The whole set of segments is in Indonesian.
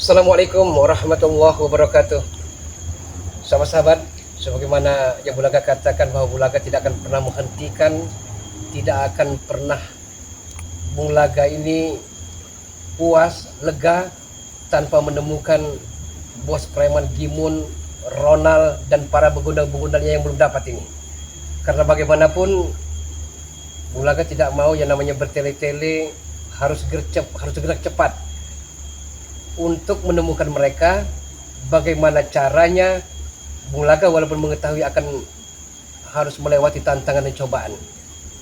Assalamualaikum warahmatullahi wabarakatuh. Sahabat-sahabat, sebagaimana yang Bulaga katakan bahwa Bulaga tidak akan pernah menghentikan, tidak akan pernah Bulaga ini puas, lega tanpa menemukan bos preman Gimun, Ronald dan para begundal-begundalnya yang belum dapat ini. Karena bagaimanapun Bulaga tidak mau yang namanya bertele-tele, harus gerak cepat untuk menemukan mereka. Bagaimana caranya Bulaga walaupun mengetahui akan harus melewati tantangan dan cobaan,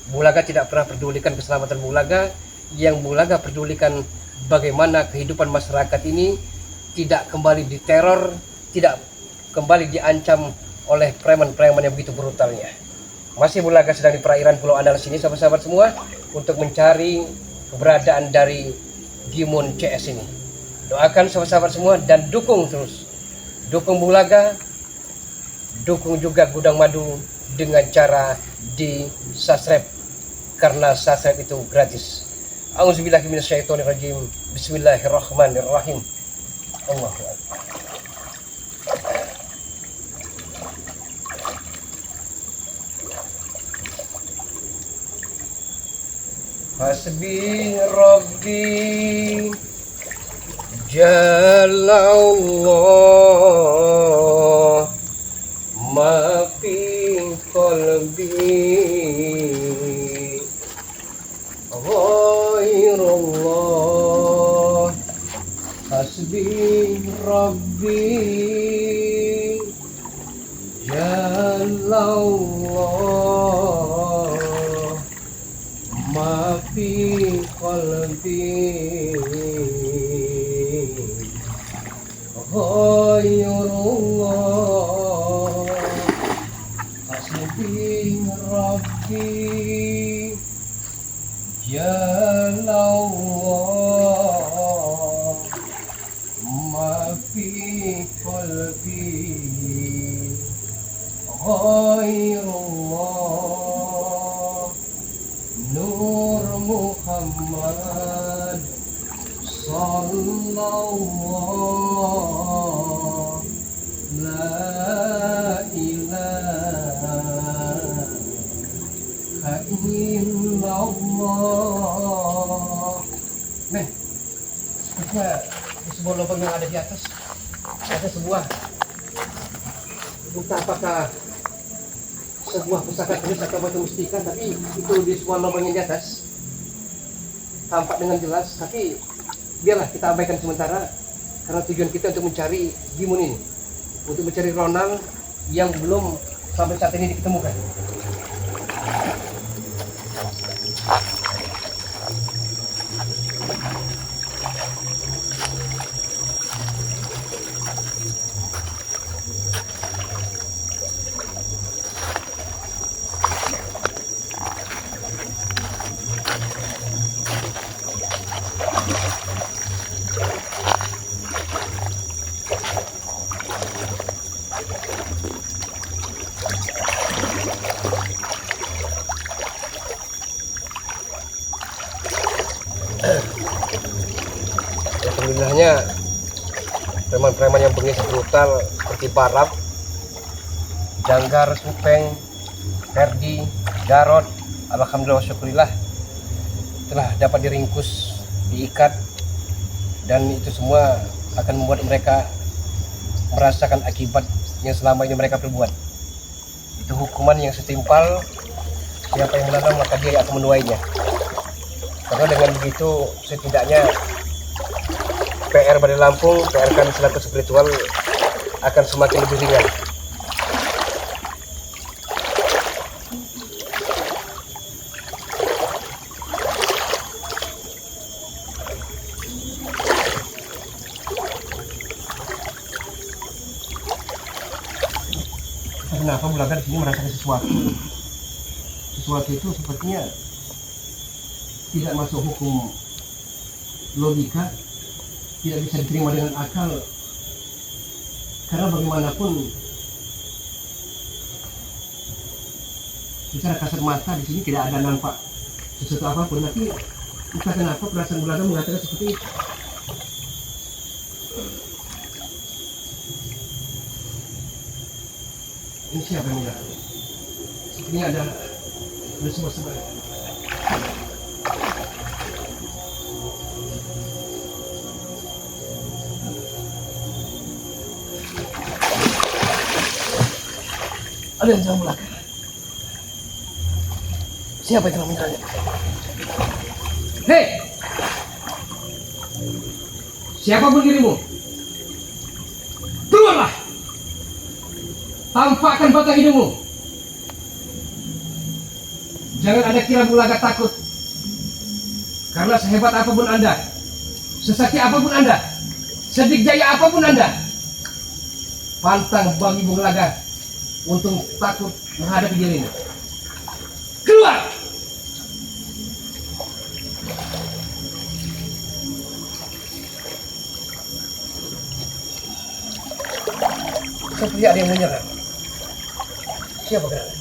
Bulaga tidak pernah pedulikan keselamatan Bulaga. Yang Bulaga pedulikan bagaimana kehidupan masyarakat ini tidak kembali diteror, tidak kembali diancam oleh preman-preman yang begitu brutalnya. Masih Bulaga sedang di perairan Pulau Andal sini, sahabat-sahabat semua, untuk mencari keberadaan dari Gimun CS ini. Doakan sahabat-sahabat semua dan dukung terus. Dukung Bulaga, dukung juga Gudang Madu dengan cara di subscribe, karena subscribe itu gratis. A'udzubillahi minasyaitonirrajim. Bismillahirrahmanirrahim. Allahu Akbar. Hasbi Rabbi Jalallah ma fi qalbi ghairullah. Hasbi Rabbi Jalallah ma fi qalbi ghairullah. Hasbi Rabbi Jalallah ma fi qalbi ghairullah. Nur Muhammad sallallahu la ilaha illallah. Nih, sepertinya di sebuah lubang yang ada di atas ada sebuah, entah apakah sebuah pusaka tulis atau batu mustika, tapi itu di sebuah lubang yang di atas tampak dengan jelas. Tapi biarlah kita abaikan sementara, karena tujuan kita untuk mencari Gimun ini, untuk mencari Ronald yang belum sampai saat ini diketemukan. Alhamdulillahnya preman-preman yang bengis brutal seperti Barab, Janggar, Supeng, Ferdi, Jarod, alhamdulillah wa syukurillah telah dapat diringkus, diikat, dan itu semua akan membuat mereka merasakan akibat yang selama ini mereka perbuat. Itu hukuman yang setimpal, siapa yang menanam maka dia akan menuainya. Karena dengan begitu setidaknya PR Bade Lampung, PR kami selaku spiritual akan semakin lebih ringan. Kenapa Bulaga di sini merasakan sesuatu itu sepertinya tidak masuk hukum logika, tidak bisa diterima dengan akal. Karena bagaimanapun secara kasat mata di sini tidak ada nampak sesuatu apapun, tapi entah kenapa perasaan Bulaga mengatakan seperti itu. Ini siapa yang menyerang? Ini ada semua. Ada yang sedang belakang. Siapa yang telah menyerangnya? Hei! Siapapun dirimu, keluarlah! Tampakkan batang hidungmu. Jangan ada kira Bulaga takut. Karena sehebat apapun Anda, sesakti apapun Anda, sedikjaya apapun Anda, pantang bagi Bulaga untuk takut menghadapi dirinya. Keluar! Seperti ada yang menyerang. Siapa gerangan?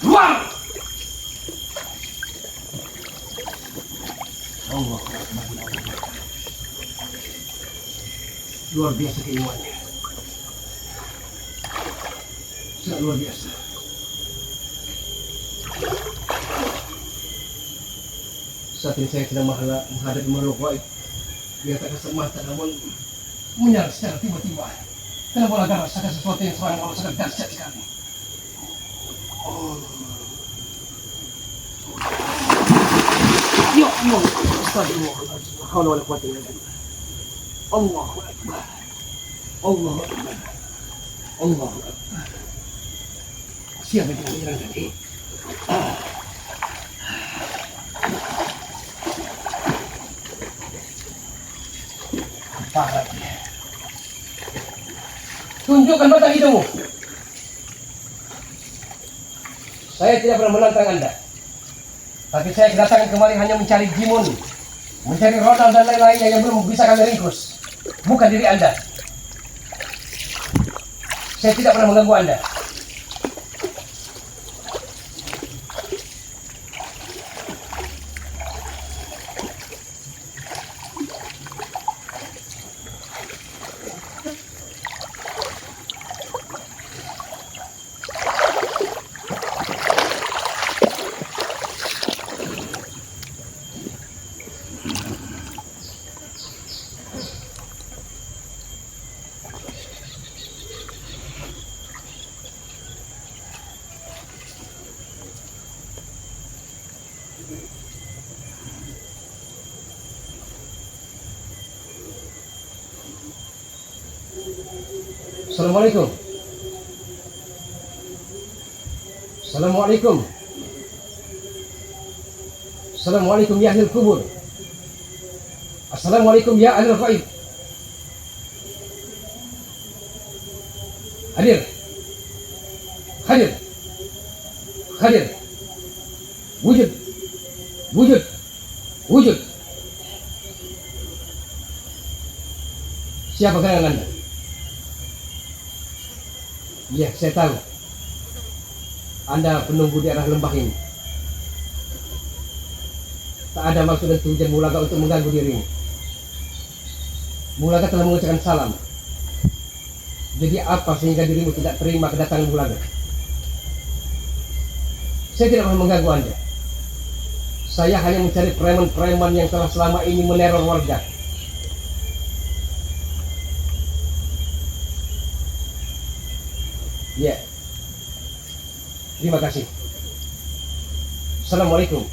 Keluar! Allah, luar biasa keilmuannya. Sangat luar biasa. Saat ini saya sedang menghadapi makhluk gaib. Dia tak kasat mata namun menyerang secara tiba-tiba. Karena Bulaga rasakan sesuatu yang seorang Allah sangat dahsyat sekali. Ya Allah, astagfirullah. Haula wala quwwata illa billah. Allahu akbar. Allahu akbar. Allahu akbar. Siapa yang menyerang tadi? Parah dia. Tunjukkan batang hidungmu. Saya tidak pernah menantang Anda. Tapi saya kedatangan kemari hanya mencari Jimun, mencari Ronald dan lain-lainnya yang belum bisa kami ringkus. Bukan diri Anda. Saya tidak pernah mengganggu Anda. Assalamualaikum. Assalamualaikum. Assalamualaikum ya ahlul kubur. Assalamualaikum ya ahlul ghaib. Hadir. Hadir. Hadir. Wujud. Wujud. Wujud. Siapa gerangan Anda? Ya, saya tahu. Anda penunggu di arah lembah ini. Tak ada maksud dan tujuan Bulaga untuk mengganggu dirimu. Bulaga telah mengucapkan salam. Jadi apa sehingga dirimu tidak terima kedatangan Bulaga? Saya tidak pernah mengganggu Anda. Saya hanya mencari preman-preman yang telah selama ini meneror warga. Ya, terima kasih. Assalamualaikum.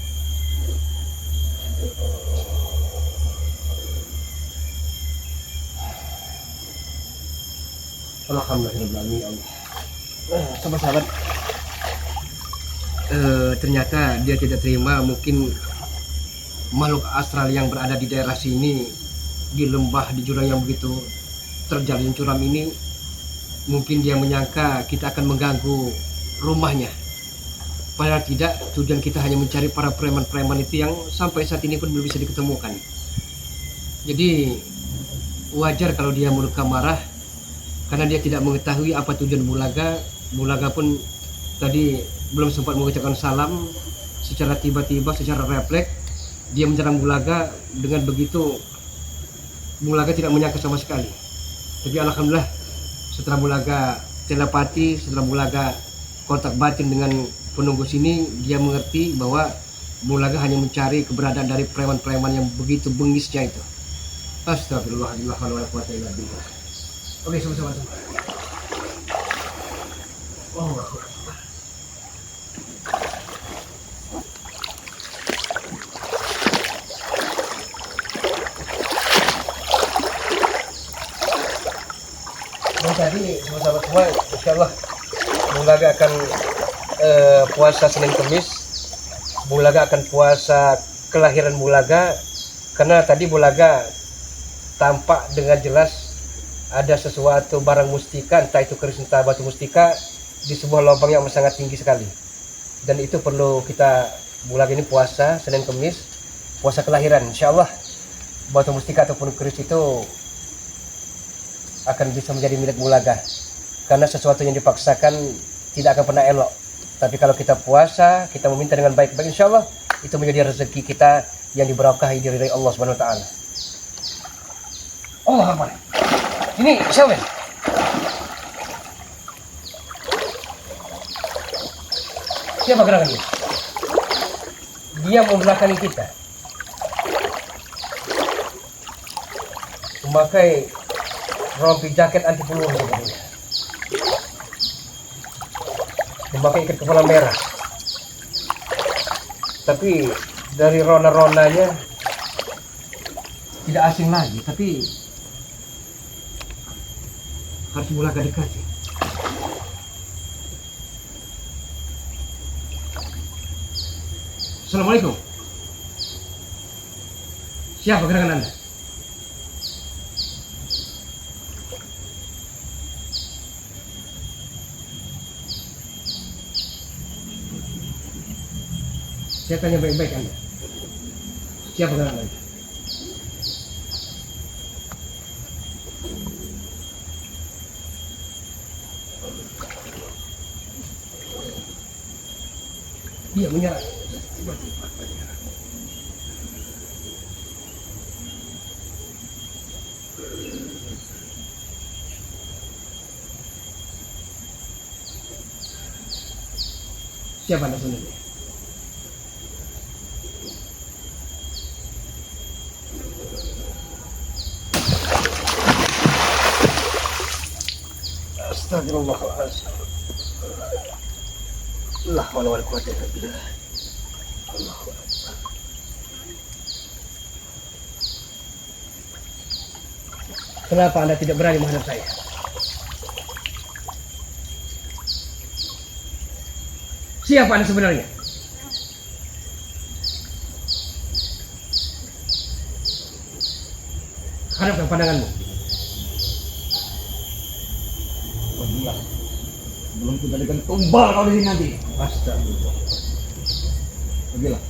Alhamdulillah. Sahabat-sahabat, ternyata dia tidak terima. Mungkin makhluk astral yang berada di daerah sini, di lembah, di jurang yang begitu terjalin curam ini, mungkin dia menyangka kita akan mengganggu rumahnya. Padahal tidak, tujuan kita hanya mencari para preman-preman itu yang sampai saat ini pun belum bisa diketemukan. Jadi wajar kalau dia murka marah karena dia tidak mengetahui apa tujuan Bulaga. Bulaga pun tadi belum sempat mengucapkan salam, secara tiba-tiba, secara refleks dia menyerang Bulaga. Dengan begitu Bulaga tidak menyangka sama sekali. Tapi alhamdulillah setelah Bulaga telepati, setelah Bulaga kontak batin dengan penunggu sini, dia mengerti bahwa Bulaga hanya mencari keberadaan dari preman-preman yang begitu bengisnya itu. Astagfirullahaladzim. Oke, sama-sama. Allah. Tadi sama-sama semua, insya Allah Bulaga akan puasa Senin Kemis. Bulaga akan puasa kelahiran Bulaga, karena tadi Bulaga tampak dengan jelas ada sesuatu barang mustika, entah itu keris entah batu mustika, di sebuah lubang yang sangat tinggi sekali. Dan itu perlu kita, Bulaga ini puasa Senin Kemis, puasa kelahiran. Insya Allah batu mustika ataupun keris itu akan bisa menjadi milik Bulaga, karena sesuatu yang dipaksakan tidak akan pernah elok. Tapi kalau kita puasa, kita meminta dengan baik-baik, insya Allah itu menjadi rezeki kita yang diberkahi dari Allah Subhanahu Wa Taala. Allah Akbar. Ini siapa? Siapa gerangan dia? Dia membelakangi kita. Memakai rompi jaket anti peluru sebenarnya. Memakai ikat kepala merah. Tapi dari rona-ronanya tidak asing lagi, tapi harus Bulaga dekati. Assalamualaikum. Siapa gerangan Anda? Saya tanya baik-baik Anda. Siapa gerangan Anda? Dia menyerang. Siapa Anda sebenarnya? Astagfirullahaladzim. La haula wala quwwata illa billah. Allahu Akbar. Kenapa Anda tidak berani menghadap saya? Siapa Anda sebenarnya? Hadapkan pandanganmu. Belum kita berikan tumbal kau di sini nanti. Astagfirullah. Pergilah.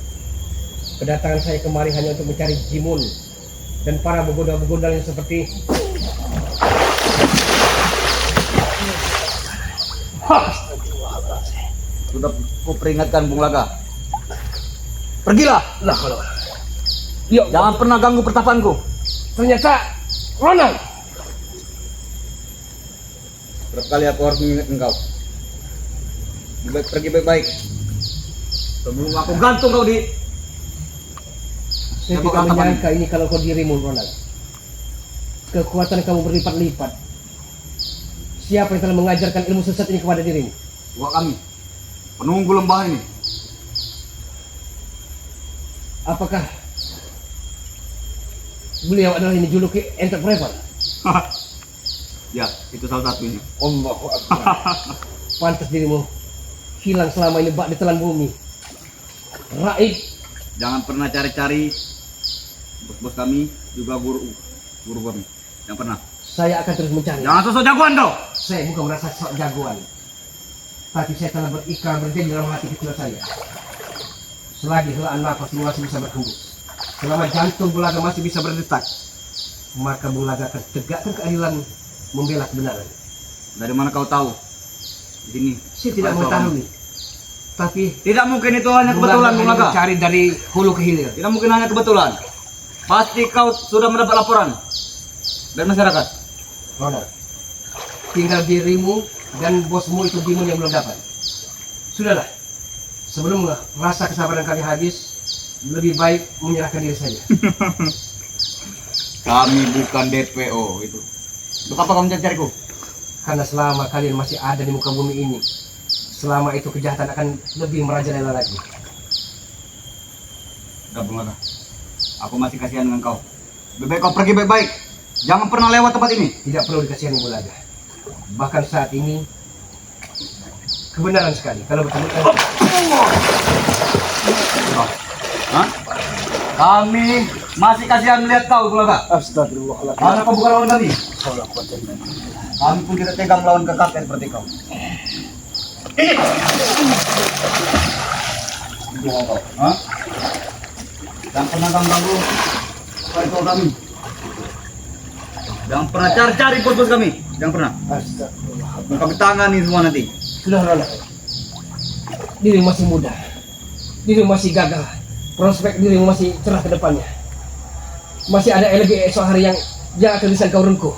Kedatangan saya kemari hanya untuk mencari Jimun dan para begoda-begoda yang seperti sudah ku peringatkan Bung Laga. Pergilah. Lah kalau. Yuk, jangan pernah ganggu pertapanku. Ternyata Ronald. Berapa kali aku harus mengingat engkau? Pergi baik-baik. Sebelum aku gantung kau di. Saya tidak menyangka ini kalau kau dirimu, Ronald. Kekuatan kamu berlipat-lipat. Siapa yang telah mengajarkan ilmu sesat ini kepada dirimu? Wah, kami penunggu lembah ini. Apakah beliau adalah ini juluki entrepreneur? Ya, itu salah satunya. Allahu Akbar. Pantas dirimu hilang selama ini bak ditelan bumi. Raib, jangan pernah cari-cari bos-bos kami, juga guru kami. Yang pernah. Saya akan terus mencari. Jangan sosok jagoan kau. Saya bukan merasa sok jagoan. Tapi saya telah berikrar berjanji dalam hati kecil saya. Selagi helaan nafas masih bisa berhembus, selama jantung Bulaga masih bisa berdetak, maka Bulaga akan tegakkan keadilan, membela kebenaran. Dari mana kau tahu? Di sini. Saya tidak mengetahui. Tapi tidak mungkin itu hanya kebetulan, Bulaga. Cari dari hulu ke hilir. Tidak mungkin hanya kebetulan. Pasti kau sudah mendapat laporan dari masyarakat. Ronald, tinggal dirimu dan bosmu itu Dimon yang belum dapat. Sudahlah, sebelum rasa kesabaran kami habis, lebih baik menyerahkan diri saja. Kami bukan DPO itu. Untuk apa kamu mencari-cariku? Karena selama kalian masih ada di muka bumi ini, selama itu kejahatan akan lebih merajalela lagi. Udah, Bulaga. Aku masih kasihan dengan kau. Lebih baik kau pergi baik-baik. Jangan pernah lewat tempat ini. Tidak perlu dikasihani Bulaga. Bahkan saat ini kebenaran sekali kalau betul. Hah? Kami masih kasihan melihat kau, Bulaga. Astagfirullahaladzim. Karena kau bukan lawan kami. Kami pun tidak tega melawan kekasih seperti kau. Hah? Jangan pernah ganggu kau kami. Jangan pernah cari-cari bos-bos kami. Jangan pernah. Astagfirullahaladzim. Kami tangani semua nanti. Sudah Ronald, diri masih muda, diri masih gagah, prospek diri masih cerah ke depannya. Masih ada LG esok hari yang akan bisa kau rengkuh.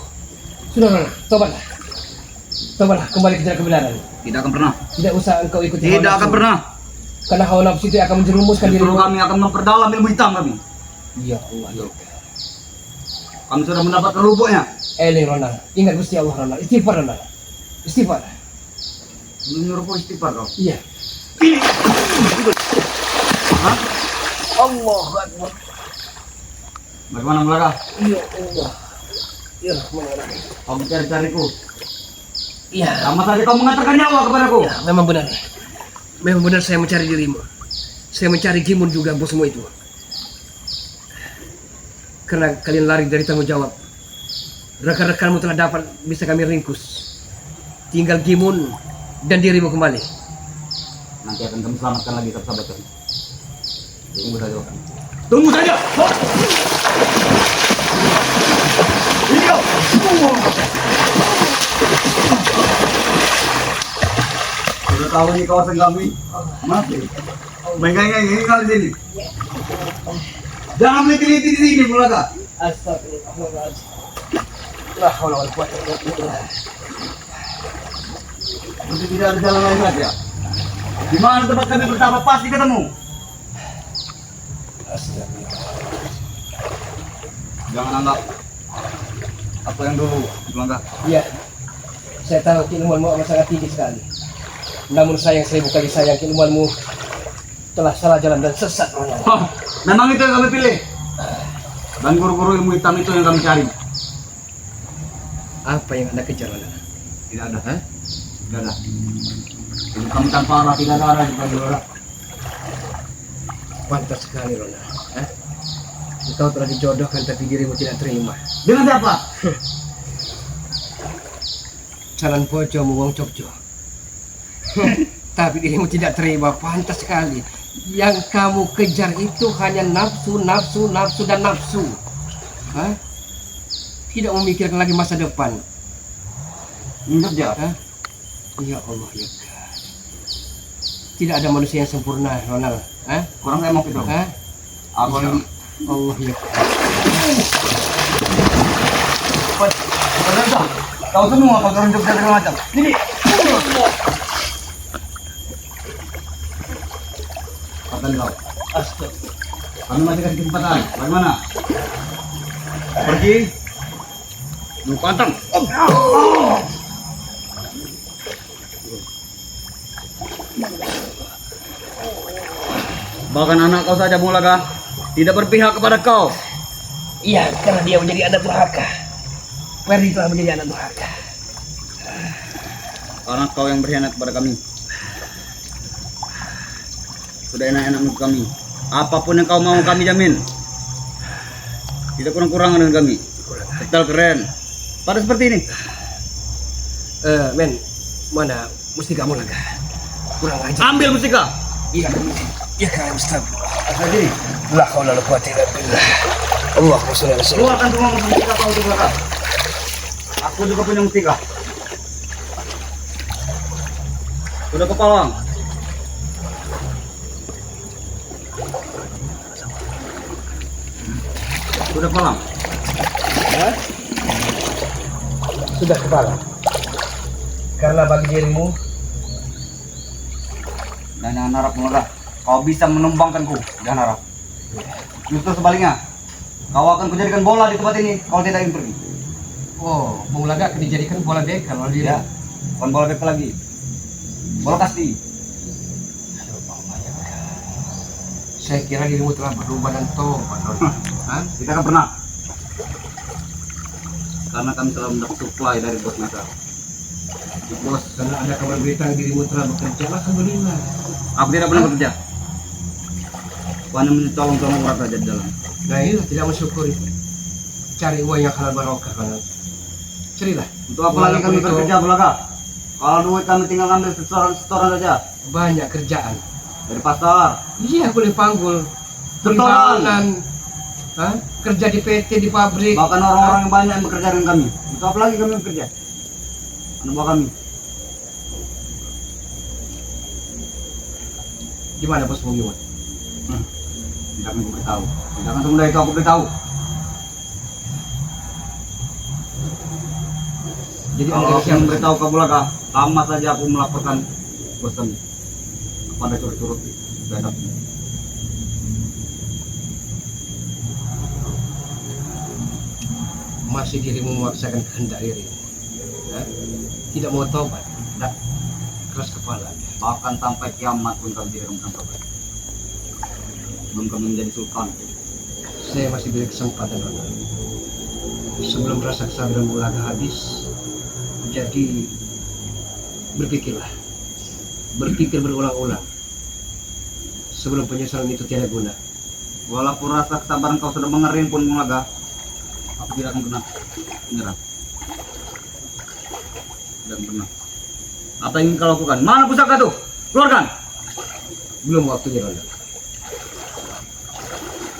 Sudah Ronald, tobatlah kembali ke jalan kebenaran. Tidak akan pernah. Tidak usah engkau ikuti Tidak akan pernah. Karena hawa nafsu itu akan menjerumuskan diri kami akan memperdalam ilmu hitam kami. Ya Allah, ya. Kami sudah mendapat lubuknya. Ronald, ingat Gusti Allah Ronald, istighfar Ronald, istighfar. Belum nyuruh istighfar kau. Iya. Hah? Allah Akbar. Bagaimana Bulaga? Ya Allah. Ya Rahman. Kau mencari-cariku. Iya. Sama saja kau mengatakan nyawa kepadaku. Ya, memang benar. Memang benar saya mencari dirimu. Saya mencari Gimun juga bosmu itu. Karena kalian lari dari tanggung jawab. Rekan-rekanmu telah dapat bisa kami ringkus. Tinggal Gimun dan dirimu kembali. Nanti akan kami selamatkan lagi sahabat kami. Tunggu saja. Tunggu saja. Ini kau. Sudah tahu ini kawasan kami. Mati. Main-main kali sini. Jangan meliti-liti di sini, Bulaga. Astagfirullahaladzim. La haula wala quwwata illa billah. Untuk tidak ada jalan lain saja. Di mana tempat kami pertama pasti ketemu. Astagfirullah. Jangan anggap apa yang dulu, Bulaga. Iya. Saya tahu keilmuanmu amat sangat tinggi sekali. Namun sayang 1000 kali sayang keilmuanmu telah salah jalan dan sesat. Memang itu yang kami pilih. Dan guru-guru ilmu hitam itu yang kami cari. Apa yang Anda kejar, Anda? Tidak ada. Tidak ada. Ilmu kami tanpa arah, tidak ada arah juga Bulaga. Pantas sekali, Ronald. Engkau telah dijodohkan tapi dirimu tidak terima. Dengan siapa? Calon bojomu wong Jogja. Tapi dirimu tidak terima, pantas sekali. Yang kamu kejar itu hanya nafsu, nafsu, nafsu, dan nafsu. Tidak memikirkan lagi masa depan. Jogja. Ya Allah, ya God. Tidak ada manusia yang sempurna, Ronald. Kurang emang itu. Apa ini? Allah, ya God. Kau semua kau turun Jogja segala macam. Ini. Kata kau. Astaga. Kami masih kasih kesempatan. Bagaimana? Pergi. Lu pantang. Bahkan anak kau saja Bulaga tidak berpihak kepada kau. Iya, karena dia menjadi anak durhaka. Ferdi telah menjadi anak durhaka. Karena kau yang berkhianat kepada kami. Sudah enak-enak menurut kami. Apapun yang kau mau kami jamin. Tidak kurang-kurang dengan kami. Setel keren. Pada seperti ini. Men, mana mesti kamu Laga? Kurang ajar. Ambil mustika. Iya. Ya kan Ustaz. Lagi. La haula wala quwwata illa billah. Allahumma shalli ala sayyidina. Keluarkan semua mustika kau di belakang. Aku juga punya mustika. Sudah kepalang. Sudah palang. Ya? Sudah kepala. Karena bagi dirimu Dan jangan harap mengarah. Kau bisa menumbangkanku. Jangan harap. Justru sebaliknya, kau akan kujadikan bola di tempat ini kalau tidak ingin pergi. oh, Bung Laga akan dijadikan bola bek kalau dia. Ya, bukan bola bek lagi. Bola kasti. Aduh, Bang Maya. Saya kira dirimu telah berubah dan tobat. Hah? Kita akan pernah. Karena kami telah mendapat supply dari bos mereka. Bos, karena ada kabar berita dirimu telah bekerja, alhamdulillah. Aku tidak pernah bekerja. Aku hanya menolong orang saja di dalam. Nah ini tidak mensyukuri. Cari uang yang halal barokah kan. Cerilah. Untuk apa lagi kami bekerja belaka? Kalau duit kami tinggal ngambil setoran saja. Banyak kerjaan. Dari pasar. Iya, boleh panggul. Perbankan. Hah? Kerja di PT, di pabrik. Bahkan orang-orang yang banyak yang bekerja dengan kami. Untuk apa lagi kami bekerja? Anak buah kami. Gimana bos mau gimana? Tidak akan aku beritahu. Tidak akan semudah itu aku beritahu. Jadi Kalau anda aku siapa? memberitahu ke Bulaka, sama saja aku melaporkan bos kami kepada curut-curut beradab. Masih dirimu memaksakan kehendak dirimu. Ya? Tidak mau tobat. Tak keras kepala. Bahkan sampai kiamat pun kami tidak akan tobat. Belum kami menjadi sultan. Saya masih beri kesempatan Nona. Sebelum rasa kesabaran Bulaga habis, jadi berpikirlah, berpikir berulang-ulang. Sebelum penyesalan itu tiada guna. Walaupun rasa kesabaran kau sudah mengering pun Bulaga, aku tidak akan pernah menyerah. Tidak akan pernah. Apa yang ingin kau lakukan? Mana pusaka tuh? Keluarkan! Belum waktunya Nona.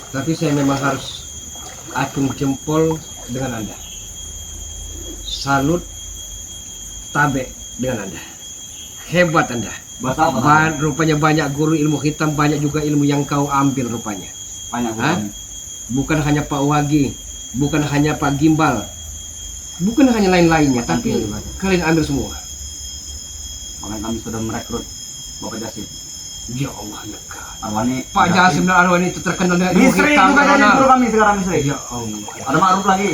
Tapi saya memang harus acung jempol dengan Anda. Salut tabe dengan Anda. Hebat Anda. Bahasa apa? Rupanya banyak guru ilmu hitam, banyak juga ilmu yang kau ambil rupanya. Banyak Hah? bukan. Bukan hanya Pak Wagi, bukan hanya Pak Gimbal, bukan hanya lain-lainnya, tapi kalian ambil semua. Makanya kami sudah merekrut Bapak Jasim. Ya Allah ya God. Arwani. Pak Jasim dan Arwani itu terkenal dengan ilmu Misri hitam. juga jadi Nona. guru kami sekarang Misri. Ya Allah. Ada Ma'ruf lagi.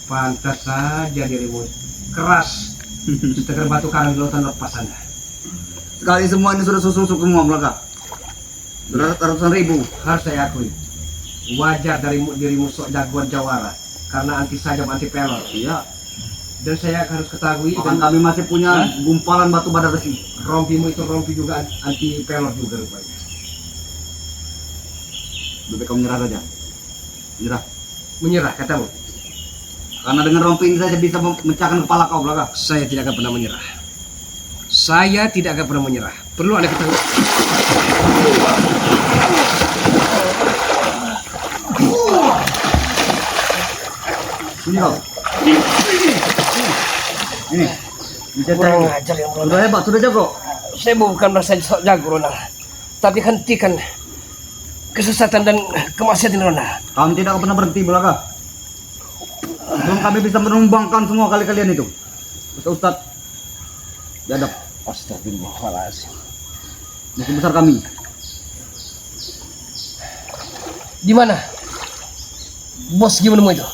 Pantas saja dirimu keras. Setegar batu karang di lautan lepas Anda. Sekali semua ini sudah susuk semua belakang. Sudah ratusan ribu. Harus saya akui, wajar dari dirimu sok jagoan jawara karena anti sajam anti pelor. Iya. Dan saya harus ketahui Bahkan dan kami masih punya gumpalan batu bara besi. rompimu itu rompi juga anti pelor juga rupanya. Lebih kau menyerah saja. Menyerah. Menyerah katamu. Karena dengan rompi ini saja bisa memecahkan kepala kau belakang. Saya tidak akan pernah menyerah. Saya tidak akan pernah menyerah. Perlu Anda ketahui. Sini kau. Ini. Kurang ajar yang Sudah hebat, sudah jago. Saya bukan merasa sok jago Rona, tapi hentikan kesesatan dan kemaksiatan Rona. Kami tidak akan pernah berhenti belakang. Belum kami bisa menumbangkan semua kali kalian itu. Ustaz Jadab. Astagfirullahaladzim. Musuh besar kami. Di mana? Bos gimana itu?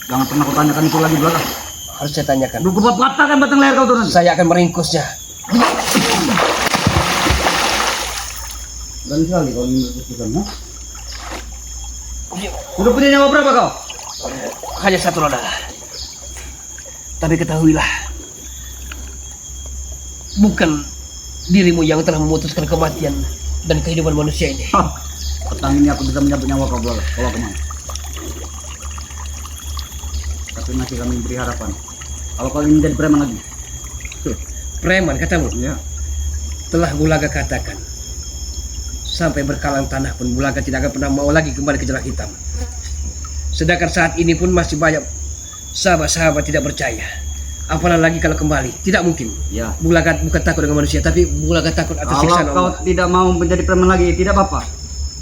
Jangan pernah kau tanyakan itu lagi belakang. Harus saya tanyakan. Lu kau patahkan batang leher kau turun. Saya akan meringkusnya. Dan sekali kau meringkuskan, ha? Udah punya nyawa berapa kau? Hanya satu Rona. Tapi ketahuilah, bukan dirimu yang telah memutuskan kematian dan kehidupan manusia ini. Petang ini aku bisa menyambut nyawa kau belakang. Kalau aku mau. Tapi masih kami beri harapan. Kalau kau ingin menjadi preman lagi. Preman katamu? Iya. Telah Bulaga katakan, sampai berkalang tanah pun Bulaga tidak akan pernah mau lagi kembali ke jalan hitam. Sedangkan saat ini pun masih banyak sahabat-sahabat tidak percaya. Apalagi kalau kembali, tidak mungkin. Ya. Bulaga bukan takut dengan manusia, tapi Bulaga takut atas Kalau siksaan kau Allah. tidak mau menjadi preman lagi, tidak apa-apa.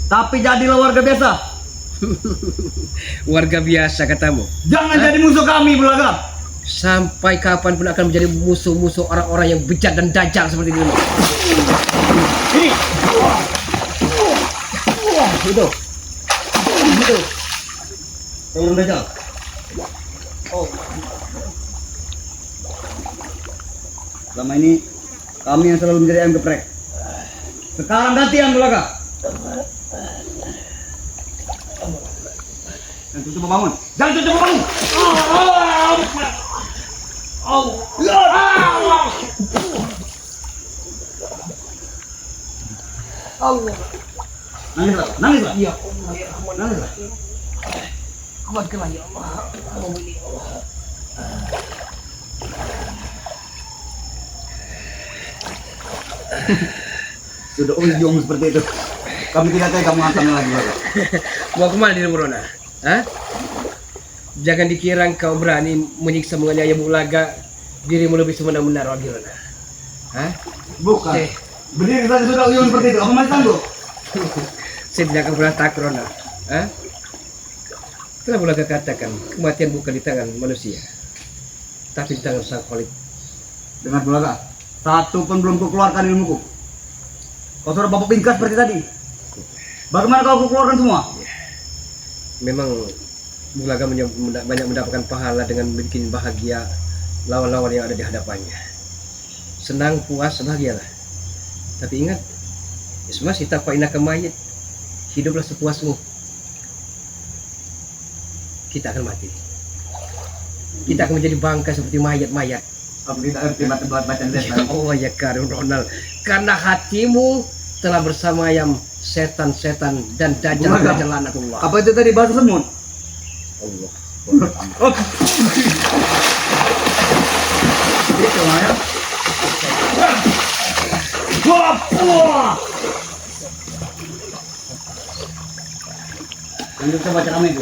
Tapi jadilah warga biasa. Warga biasa katamu. Jangan jadi musuh kami, Bulaga. Sampai kapan pun akan menjadi musuh-musuh orang-orang yang bejat dan dajjal seperti dulu. Ini. Itu. Itu. Turun dajjal. Oh, Selama ini kami yang selalu menjadi ayam geprek. Sekarang gantian, Bulaga. Jangan tutup bangun. Jangan tutup bangun. Allah. Nangislah, nangislah. Ya Allah, ya Rahman. Nangislah. Kuatkanlah ya Allah. Sudah ujung seperti itu. Kami tidak tahu kamu akan lagi, Bulaga. Mau kemana dirimu Rona? Hah? Jangan dikira kau berani menyiksa menganiaya Bulaga. Dirimu lebih semena-mena lagi Rona. Hah? Bukan. Eh. Berdiri saja sudah ujung seperti itu. Apa masih sanggup? Saya tidak akan pernah takut Rona. Hah? Telah Bulaga katakan, kematian bukan di tangan manusia, tapi di tangan Sang Khalik. Dengar, Bulaga. Satu pun belum kukeluarkan ilmuku. Kau sudah bapak pingkas seperti tadi. Bagaimana kau keluarkan semua? Memang Bulaga banyak mendapatkan pahala dengan bikin bahagia lawan-lawan yang ada di hadapannya. Senang, puas, bahagialah. Tapi ingat, isma sita fa innaka mayyit. Hiduplah sepuasmu. Kita akan mati. Kita akan menjadi bangkai seperti mayat-mayat. Aku tidak ngerti baca Ya Allah ya Karim Ronald, karena hatimu telah bersama yang setan-setan dan dajjal-dajjal laknatullah. Apa itu tadi bahasa semut? Allah. Oh. Itu ya. Lanjut coba baca kami itu.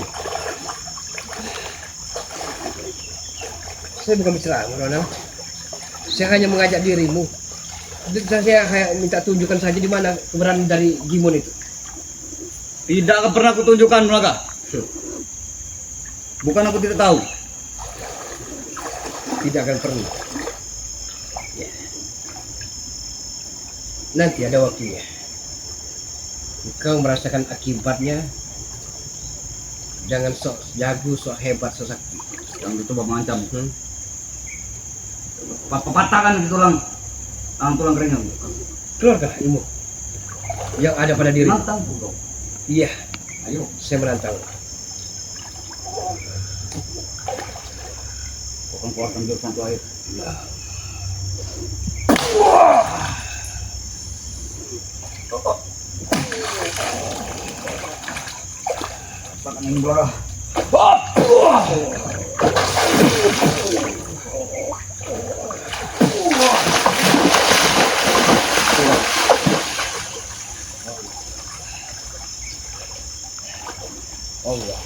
Saya bukan bicara Ronald. Saya hanya mengajak dirimu. Saya hanya minta tunjukkan saja di mana keberadaan dari Gimon itu. Tidak akan pernah kutunjukkan, Bulaga. Bukan aku tidak tahu. Tidak akan pernah. Ya. Nanti ada waktunya. Engkau merasakan akibatnya. Jangan sok jago, sok hebat, sok sakti. Yang itu bapak mengancam. Patahkan itu tulang keringnya. Keluarkan ilmu yang ada pada diri. Nantang dong. Iya, Ayo. saya menantang. Bukan keluarkan jurus santu air. Pakai ini Bulaga. Allah.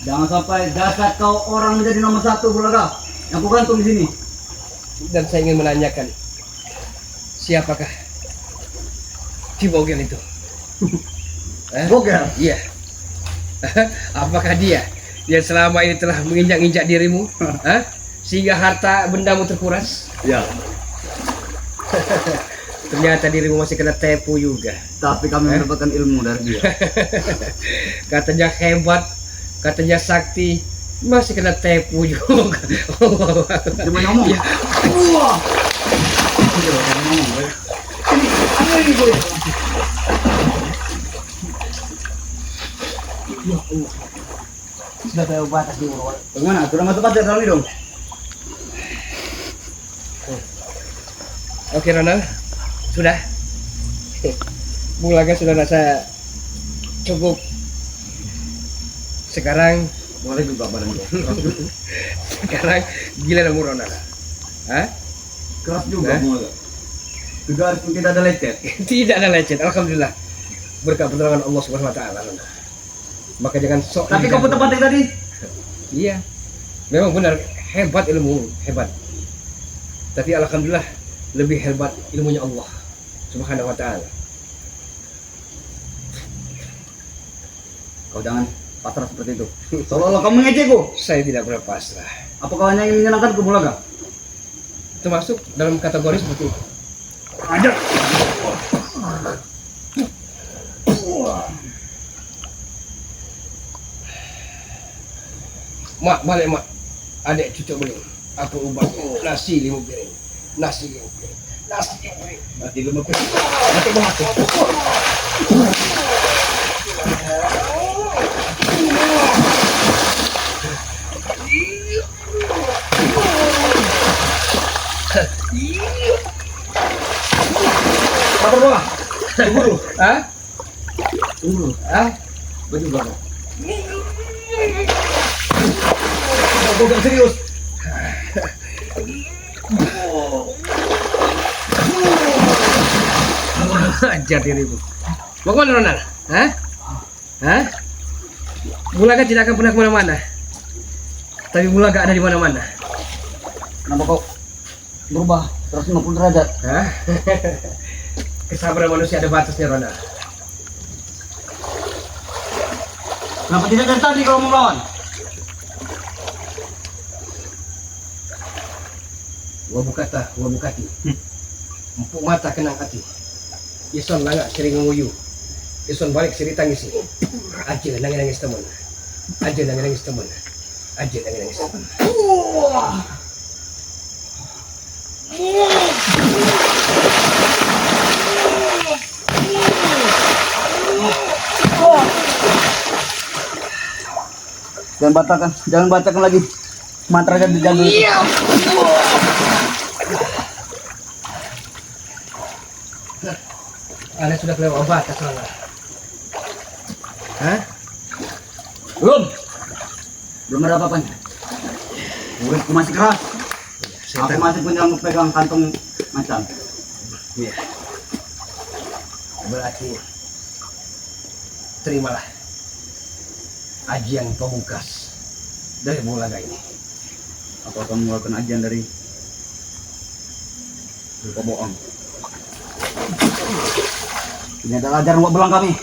Jangan sampai jasad kau orang menjadi nomor satu, Bulaga. Yang ku gantung di sini. Dan saya ingin menanyakan, siapakah Cibogel itu? Bogel? Iya. Apakah dia yang selama ini telah menginjak-injak dirimu? Hah? Sehingga harta bendamu terkuras? Ya. Ternyata dirimu masih kena tipu juga. Tapi kami mendapatkan ilmu dari dia. Katanya hebat, katanya sakti, masih kena tipu juga. Cuma ngomong. Ya. Wah. Jangan ngomong, boy. Ini, apa ini, boy? Ya Allah. Sudah tahu batas di bawah. Bagaimana? Sudah masuk pasir dalam ini dong? Oke Ronald, sudah. Bulaga sudah rasa cukup. Sekarang Boleh juga badan gua. Sekarang gila na muro na. Hah? Keras juga mulai. Tegar pun tidak ada lecet. Tidak ada lecet, alhamdulillah. Berkat pertolongan Allah Subhanahu wa taala. Maka jangan sok. Tapi kau putar pantai tadi. Iya. Memang benar hebat ilmu, hebat. Tapi alhamdulillah lebih hebat ilmunya Allah Subhanahu wa taala. Kau jangan pasrah seperti itu. Seolah-olah kamu mengejekku. Saya tidak pernah pasrah. Apa kau hanya ingin menyenangkan Mulaga? Termasuk dalam kategori seperti itu. Ada. Mak, balik mak. Adik cucu beli. Apa ubahnya? Nasi 5 piring. Nasi 5 piring. Nasi 5 piring. Mati 5 piring. Mati mati. Apa bola? Tunggu. Hah? Tunggu. Hah? Baju berapa? Kau gak serius? Ajar dirimu. Mau kemana Ronald? Hah? Hah? Bulaga tidak akan pernah kemana-mana. Tapi Bulaga ada di mana-mana. Kenapa kau berubah 150 derajat? Hah? Kesabaran manusia ada batasnya Ronald. Kenapa tidak dari tadi kalau mau melawan? Wabukata, wabukati. Empuk mata kenang hati. Ison langak sering nguyu. Ison balik seri tangisi. Aja nangis-nangis teman. Aja nangis-nangis teman. Aja nangis-nangis teman. Jangan bacakan lagi mantra yang dijadul itu. Anda sudah kelewat batas Ronald. Hah? Belum ada apa-apanya. Muridku masih keras. Aku masih punya pegang kantong macan. Iya. Berarti terimalah ajian pemungkas dari Bulaga ini. Apa kamu melakukan ajian dari Boboang? Ini adalah ajaran buat belang kami.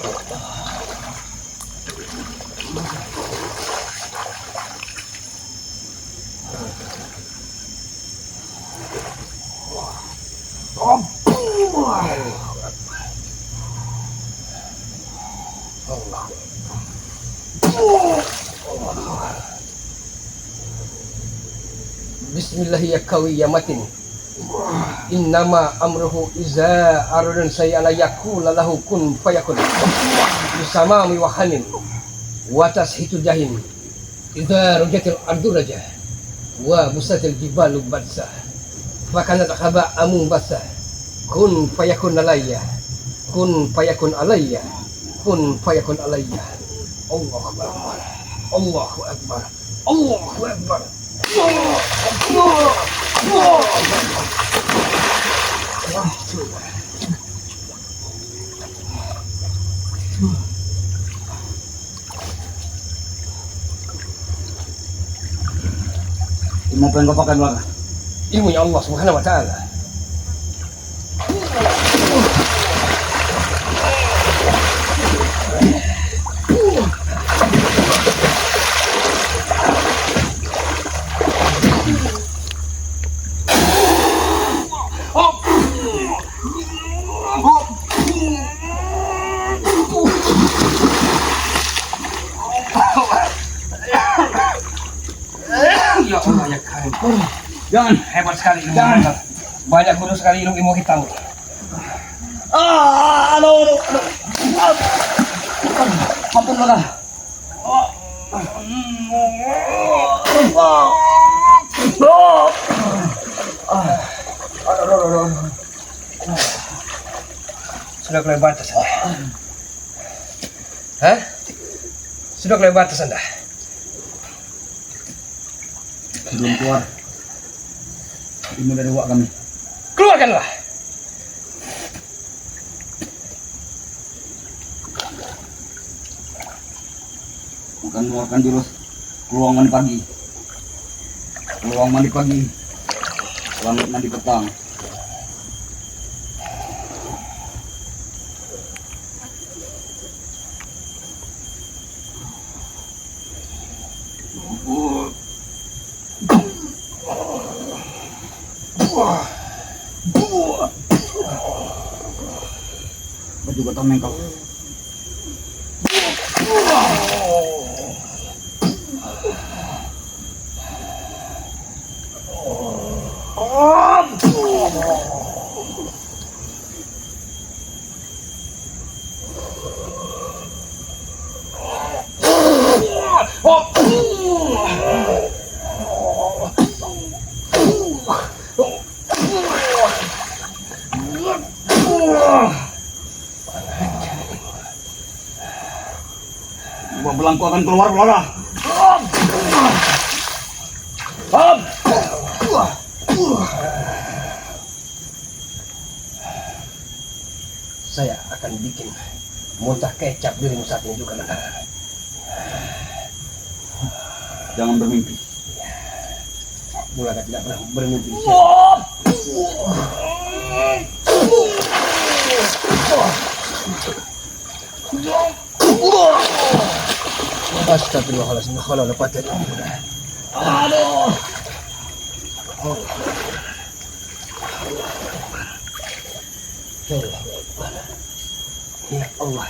Bismillah ya kawi ya matin. Innama amruhu iza aradun sayana yakula lahu kun fayakun. Bisamami wa hanin wa tashitu jahim. Idza rujatil ardu raja wa busatil jibalu badsa. Fakanat haba amu basa. Kun fayakun alayya. Kun fayakun alayya. Kun fayakun alayya. Allahu akbar. Allahu akbar. Allahu akbar. Ilmu apa yang kau pakai belakang? Ilmunya Allah Subhanahu wa taala. Ya Allah ya Karim. Jangan. Hebat sekali ilmu Jangan. Anda. Banyak guru sekali ilmu hitam. Aduh. Ampun belakang. Sudah kelewat batas Anda. Hah? Sudah kelewat batas Anda. belum keluar ilmu dari wak kami. Keluarkanlah. Mengeluarkan jurus peluang mandi pagi. Peluang mandi pagi. Selamat mandi petang. Baju gotong mengkau. Buah belangku akan keluar pelora. Saya akan bikin muntah kecap dirimu saat ini juga, Nona. Jangan bermimpi. Bulaga tidak pernah bermimpi. Astagfirullahaladzim. Aduh. Ya Allah.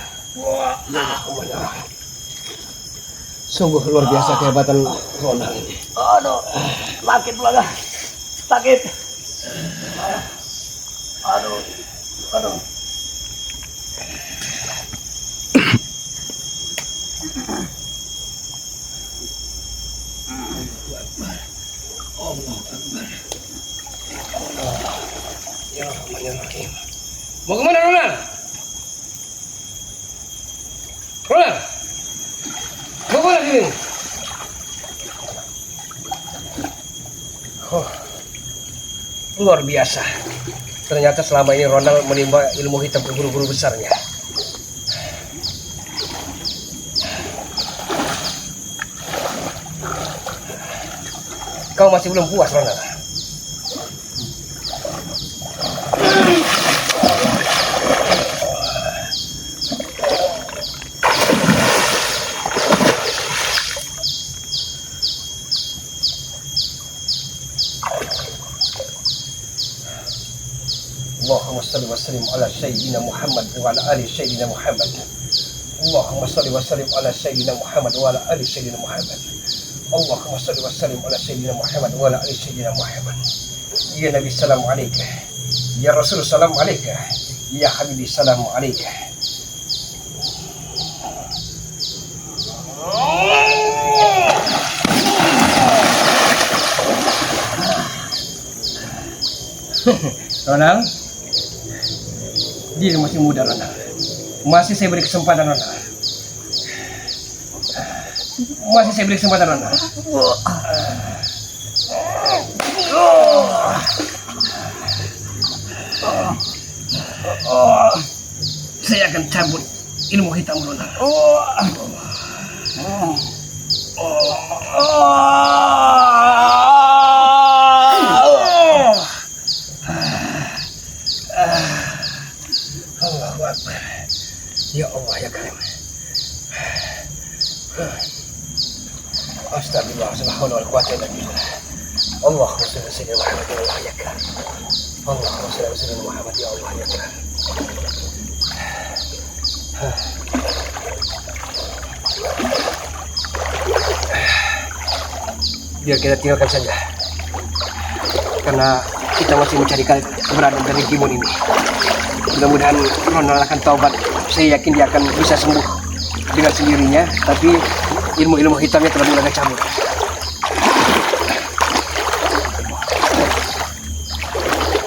Sungguh luar biasa kehebatan Ronald ini. Aduh, sakit belaga. Sakit. Aduh. Ya Rahmanirrahim. Mau kemana, Ronald? Ronald! Mau kemana sini? Oh, luar biasa. Ternyata selama ini Ronald menimba ilmu hitam ke guru-guru besarnya. Kau masih belum puas, Ronald? Allahumma salli wa sallim ala Sayyidina Muhammad wa ala ali Sayyidina Muhammad. Allahumma salli wa sallim ala Sayyidina Muhammad wa ala ali Sayyidina Muhammad. Allahumma salli wa sallim ala Sayyidina Muhammad wa ala ali Sayyidina Muhammad. Ya Nabi salam alaika. Ya Rasul salam alaika. Ya Habibi salam alaika. Ronald, dia masih muda, Ronald. Masih saya beri kesempatan, Ronald. Masih saya beri kesempatan, Ronald. Saya akan cabut ilmu hitam, Ronald. Allahu Akbar. Ya Allah ya Karim. Astagfirullah, subhanahu wa ta'ala. Allahumma salli ala sayyidina Muhammad ya Allah ya Karim. Allahumma salli ala sayyidina Muhammad ya Allah ya Karim. Biar kita tinggalkan saja, karena kita masih mencari keberadaan dari Kimun ini. Mudah-mudahan Ronald akan taubat. Saya yakin dia akan bisa sembuh dengan sendirinya, tapi ilmu-ilmu hitamnya telah mulai cabut.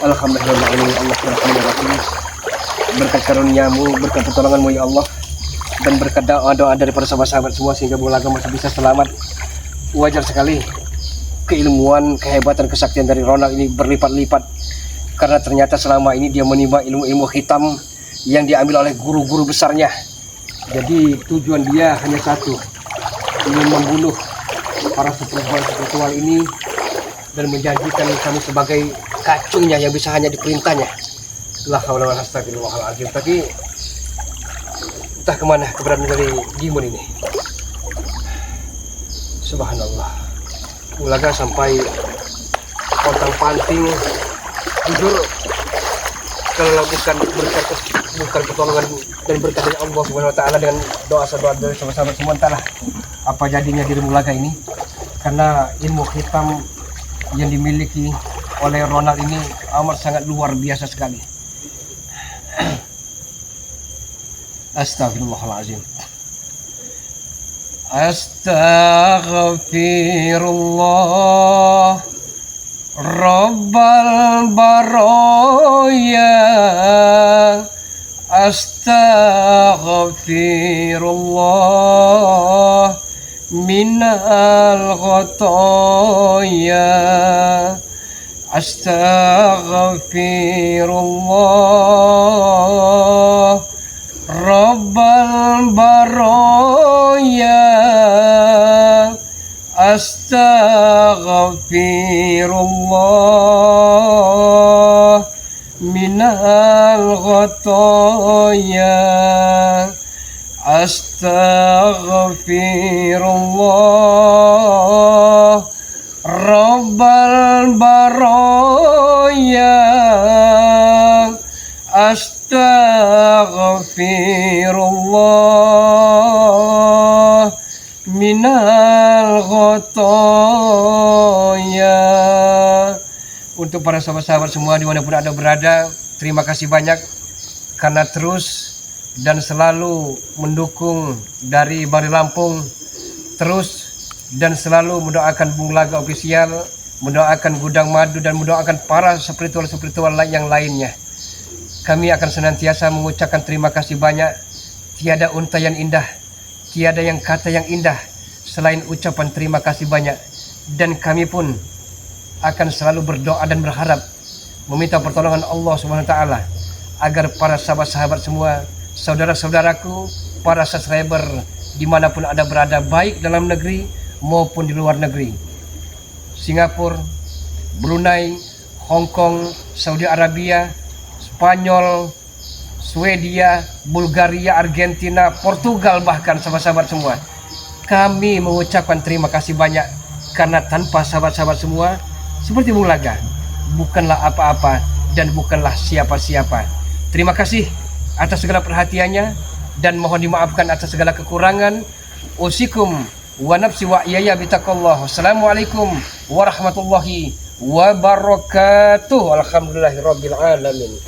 Alhamdulillah, ini Allah Rahim. Berkat karuniamu, berkat pertolonganmu ya Allah, dan berkat doa-doa daripada sahabat-sahabat semua sehingga Bulaga masih bisa selamat. Wajar sekali keilmuan, kehebatan, kesaktian dari Ronald ini berlipat-lipat. Karena ternyata selama ini dia menimba ilmu-ilmu hitam yang diambil oleh guru-guru besarnya. Jadi tujuan dia hanya satu, ingin membunuh para spiritual ini dan menjanjikan kami sebagai kacungnya yang bisa hanya diperintahnya. La haula wala quwwata illa billah. Tapi entah kemana keberadaan dari Gimun ini. Subhanallah. Ulaga sampai kontang panting. Jujur, kalau bukan pertolongan dan berkat dari Allah Subhanahu wa taala dengan doa dari sahabat-sahabat semua, entahlah apa jadinya diri Mulaga ini. Karena ilmu hitam yang dimiliki oleh Ronald ini amat sangat luar biasa sekali. Astagfirullahaladzim. Astaghfirullah Rabbal baraya. Astaghfirullah minal khotoya. Astaghfirullah Rabbal baraya. Astaghfirullah minal khotoya. Astaghfirullah Rabbal baraya. Astaghfirullah minal khotoya. Untuk para sahabat-sahabat semua dimanapun Anda berada, terima kasih banyak karena terus dan selalu mendukung dari Bari Lampung, terus dan selalu mendoakan Bung Laga Official, mendoakan Gudang Madu, dan mendoakan para spiritual yang lainnya. Kami akan senantiasa mengucapkan terima kasih banyak. Tiada unta yang indah, tiada yang kata yang indah selain ucapan terima kasih banyak. Dan kami pun akan selalu berdoa dan berharap meminta pertolongan Allah Subhanahu wa taala agar para sahabat-sahabat semua, saudara-saudaraku, para subscriber dimanapun Anda berada, baik dalam negeri maupun di luar negeri, Singapura, Brunei, Hong Kong, Saudi Arabia, Spanyol, Swedia, Bulgaria, Argentina, Portugal, bahkan sahabat-sahabat semua, kami mengucapkan terima kasih banyak. Karena tanpa sahabat-sahabat semua seperti Bung Laga, bukanlah apa-apa dan bukanlah siapa-siapa. Terima kasih atas segala perhatiannya dan mohon dimaafkan atas segala kekurangan. Usikum wa nafsi wa iyaya bitaqallah. Wassalamualaikum warahmatullahi wabarakatuh. Alhamdulillahirabbil alamin.